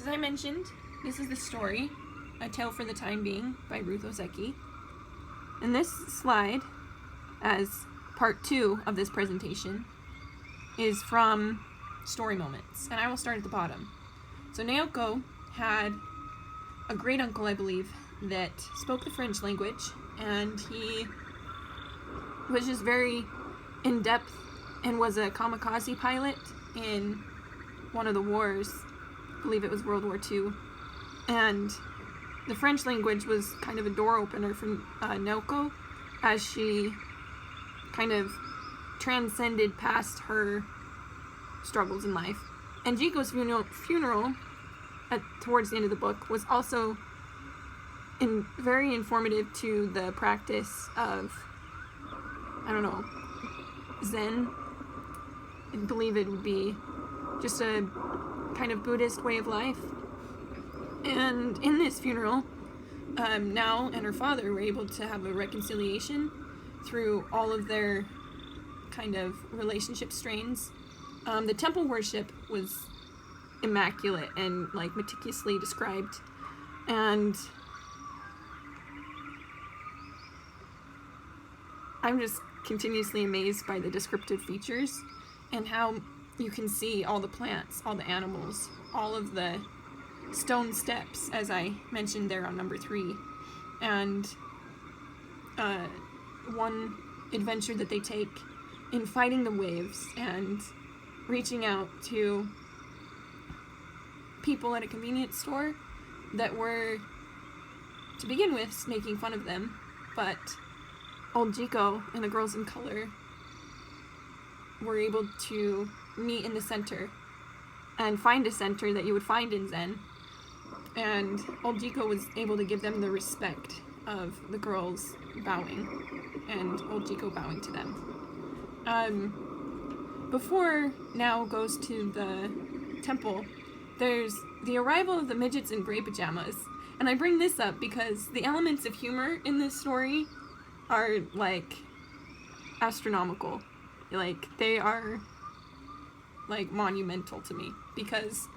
as I mentioned, this is the story, A Tale for the Time Being by Ruth Ozeki. And this slide, as part 2 of this presentation, is from Story Moments, and I will start at the bottom. So Naoko had a great uncle, I believe, that spoke the French language, and he was just very in-depth and was a kamikaze pilot in one of the wars. I believe it was World War II. And the French language was kind of a door opener for Naoko as she kind of transcended past her struggles in life. And Jiko's funeral towards the end of the book was also very informative to the practice of, Zen. I believe it would be just a kind of Buddhist way of life. And in this funeral, Nao and her father were able to have a reconciliation through all of their kind of relationship strains. The temple worship was immaculate and meticulously described, and I'm just continuously amazed by the descriptive features and how you can see all the plants, all the animals, all of the stone steps, as I mentioned there on number 3, and one adventure that they take in fighting the waves and reaching out to people at a convenience store that were, to begin with, making fun of them, but old Jiko and the girls in color were able to meet in the center and find a center that you would find in Zen, and old Jiko was able to give them the respect of the girls bowing and old Jiko bowing to them. Before Nao goes to the temple, there's the arrival of the midgets in gray pajamas. And I bring this up because the elements of humor in this story are, astronomical. They are, monumental to me. Because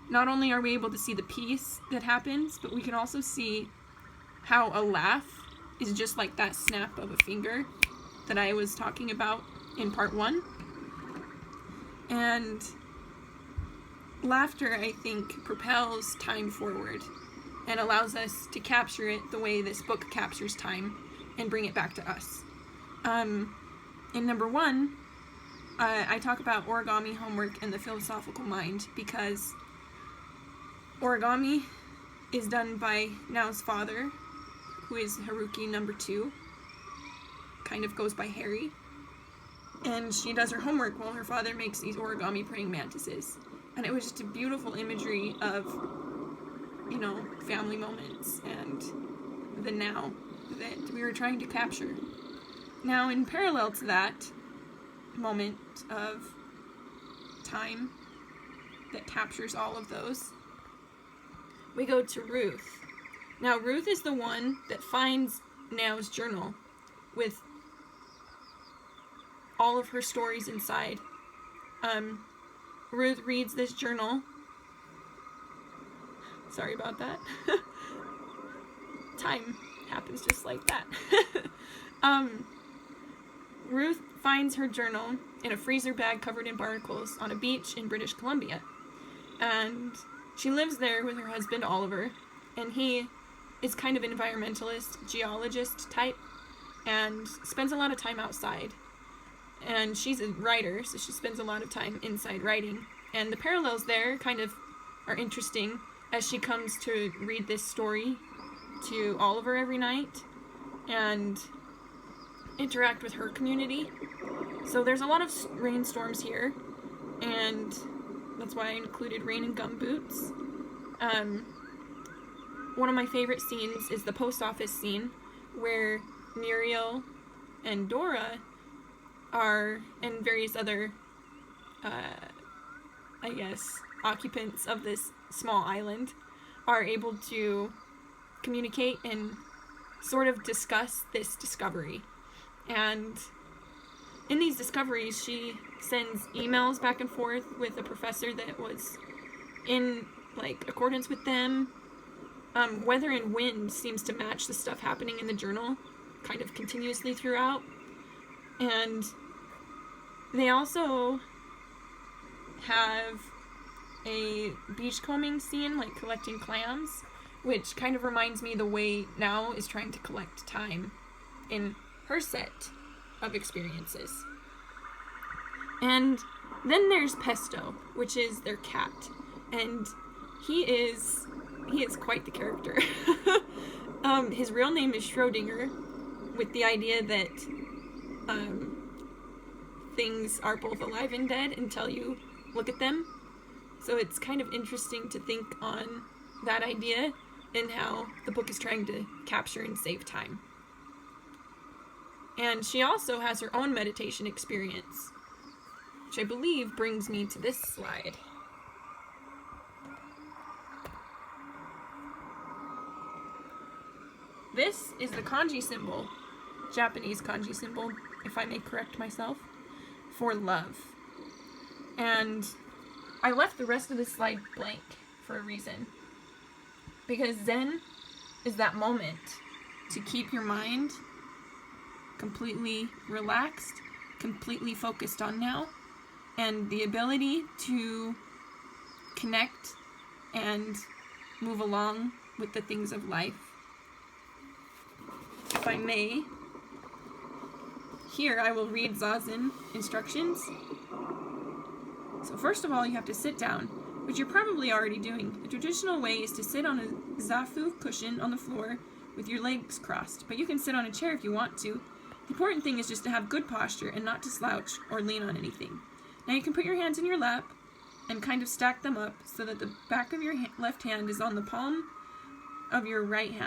not only are we able to see the peace that happens, but we can also see how a laugh is just like that snap of a finger that I was talking about in part 1. And laughter, I think, propels time forward and allows us to capture it the way this book captures time and bring it back to us. In number 1, I talk about origami, homework, and the philosophical mind because origami is done by Nao's father, who is Haruki number 2, kind of goes by Harry. And she does her homework while her father makes these origami praying mantises. And it was just a beautiful imagery of, family moments and the now that we were trying to capture. Now, in parallel to that moment of time that captures all of those, we go to Ruth. Now, Ruth is the one that finds Nao's journal with all of her stories inside. Ruth reads this journal. Sorry about that. Time happens just like that. Ruth finds her journal in a freezer bag covered in barnacles on a beach in British Columbia. And she lives there with her husband, Oliver, and he is kind of an environmentalist, geologist type, and spends a lot of time outside. And she's a writer, so she spends a lot of time inside writing. And the parallels there kind of are interesting as she comes to read this story to Oliver every night and interact with her community. So there's a lot of rainstorms here, and that's why I included rain and gum boots. One of my favorite scenes is the post office scene where Muriel and Dora and various other, occupants of this small island are able to communicate and sort of discuss this discovery. And in these discoveries, she sends emails back and forth with a professor that was in like accordance with them. Weather and wind seems to match the stuff happening in the journal kind of continuously throughout. And they also have a beachcombing scene, like collecting clams, which kind of reminds me the way Now is trying to collect time in her set of experiences. And then there's Pesto, which is their cat, and he is quite the character. His real name is Schrodinger, with the idea that things are both alive and dead until you look at them. So it's kind of interesting to think on that idea and how the book is trying to capture and save time. And she also has her own meditation experience, which I believe brings me to this slide. This is the kanji symbol, Japanese kanji symbol, if I may correct myself, for love. And I left the rest of the slide blank for a reason. Because Zen is that moment to keep your mind completely relaxed, completely focused on now, and the ability to connect and move along with the things of life. If I may, here I will read Zazen instructions. So first of all, you have to sit down, which you're probably already doing. The traditional way is to sit on a zafu cushion on the floor with your legs crossed, but you can sit on a chair if you want to. The important thing is just to have good posture and not to slouch or lean on anything. Now you can put your hands in your lap and kind of stack them up so that the back of your left hand is on the palm of your right hand.